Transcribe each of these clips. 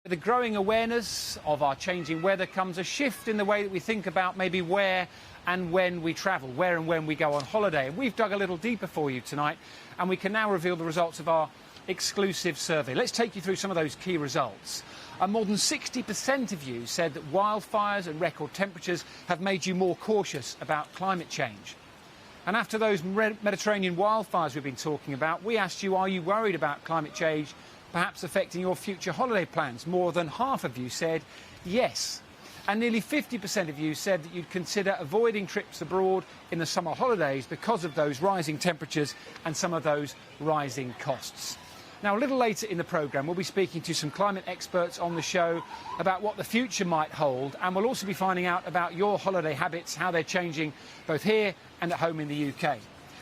With the growing awareness of our changing weather comes a shift in the way that we think about maybe where and when we travel, where and when we go on holiday. And we've dug a little deeper for you tonight, and we can now reveal the results of our exclusive survey. Let's take you through some of those key results. More than 60% of you said that wildfires and record temperatures have made you more cautious about climate change. And after those Mediterranean wildfires we've been talking about, we asked you, are you worried about climate change perhaps affecting your future holiday plans? More than half of you said yes. And nearly 50% of you said that you'd consider avoiding trips abroad in the summer holidays because of those rising temperatures and some of those rising costs. Now, a little later in the programme, we'll be speaking to some climate experts on the show about what the future might hold, and we'll also be finding out about your holiday habits, how they're changing both here and at home in the UK.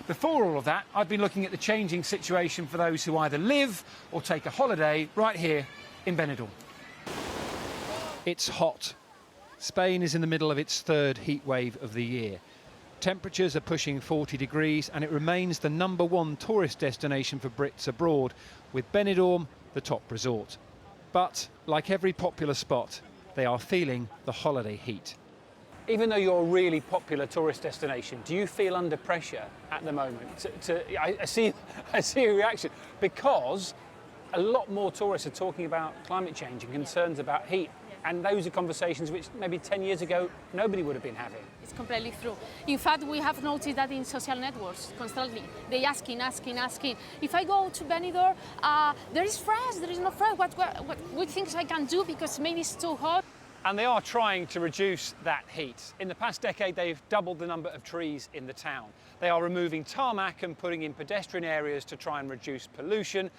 Before all of that, I've been looking at the changing situation for those who either live or take a holiday right here in Benidorm. It's hot. Spain is in the middle of its third heat wave of the year. Temperatures are pushing 40 degrees and it remains the #1 tourist destination for Brits abroad, with Benidorm the top resort. But, like every popular spot, they are feeling the holiday heat. Even though you're a really popular tourist destination, do you feel under pressure at the moment? I see your reaction, because a lot more tourists are talking about climate change and concerns about heat. And those are conversations which maybe 10 years ago nobody would have been having. It's completely true. In fact, we have noticed that in social networks constantly. They asking. If I go to Benidorm, there is France, there is no France. What things I can do because maybe it's too hot. And they are trying to reduce that heat. In the past decade, they've doubled the number of trees in the town. They are removing tarmac and putting in pedestrian areas to try and reduce pollution.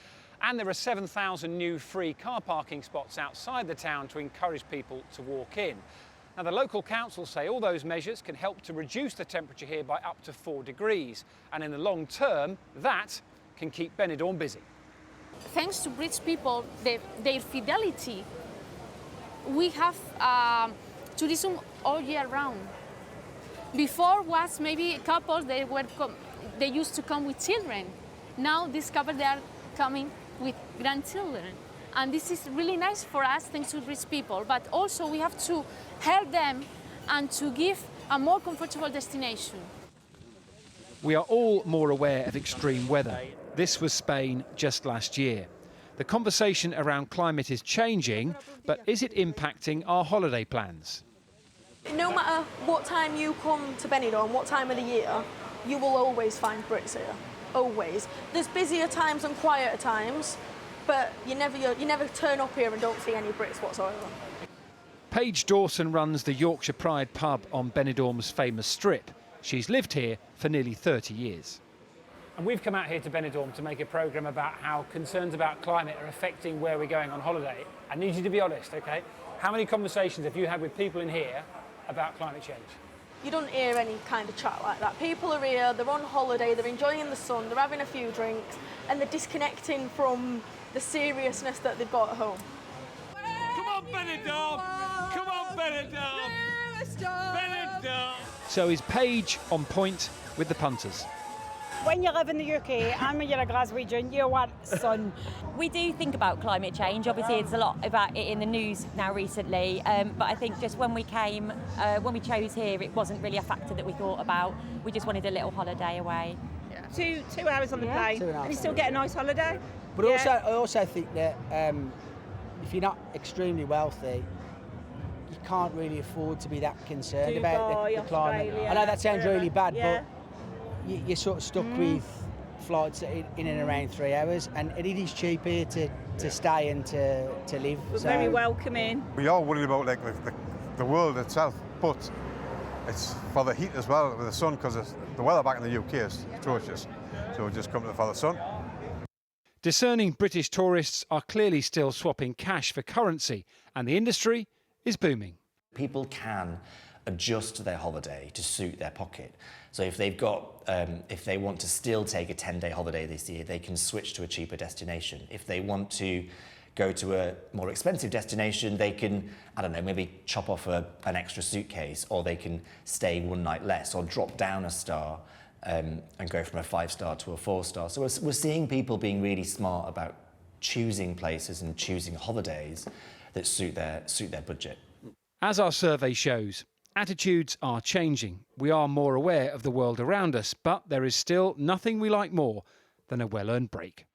And there are 7,000 new free car parking spots outside the town to encourage people to walk in. Now, the local council say all those measures can help to reduce the temperature here by up to 4 degrees. And in the long term, that can keep Benidorm busy. Thanks to British people, their fidelity, we have tourism all year round. Before was maybe couples, they used to come with children. Now these couples, they are coming with grandchildren, and this is really nice for us thanks to rich people, but also we have to help them and to give a more comfortable destination. We are all more aware of extreme weather. This was Spain just last year. The conversation around climate is changing, but is it impacting our holiday plans? No matter what time you come to Benidorm, what time of the year, you will always find Brits here. Always. There's busier times and quieter times, but you never turn up here and don't see any Brits whatsoever. Paige Dawson runs the Yorkshire Pride pub on Benidorm's famous strip. She's lived here for nearly 30 years. And we've come out here to Benidorm to make a programme about how concerns about climate are affecting where we're going on holiday. I need you to be honest, OK? How many conversations have you had with people in here about climate change? You don't hear any kind of chat like that. People are here, they're on holiday, they're enjoying the sun, they're having a few drinks, and they're disconnecting from the seriousness that they've got at home. Come on, Benidorm! Come on, Benidorm! Benidorm! So is Paige on point with the punters? When you live in the UK and when you're a Glaswegian, you want sun. We do think about climate change. Obviously, it's a lot about it in the news now recently. But I think just when we came, when we chose here, it wasn't really a factor that we thought about. We just wanted a little holiday away. Yeah. Two hours on the plane, and you still get a nice holiday. But I also think that if you're not extremely wealthy, you can't really afford to be that concerned about the climate. I know that sounds really bad, but you're sort of stuck with flights in and around 3 hours, and it is cheap here to stay and to live. We're very welcoming. We are worried about like the world itself, but it's for the heat as well with the sun, because the weather back in the UK is atrocious. So we just come for the sun. Discerning British tourists are clearly still swapping cash for currency, and the industry is booming. People can adjust their holiday to suit their pocket. So if they've got, if they want to still take a 10-day holiday this year, they can switch to a cheaper destination. If they want to go to a more expensive destination, they can, I don't know, maybe chop off an extra suitcase, or they can stay one night less, or drop down a star and go from a 5-star to a 4-star. So we're seeing people being really smart about choosing places and choosing holidays that suit their budget. As our survey shows, attitudes are changing. We are more aware of the world around us, but there is still nothing we like more than a well-earned break.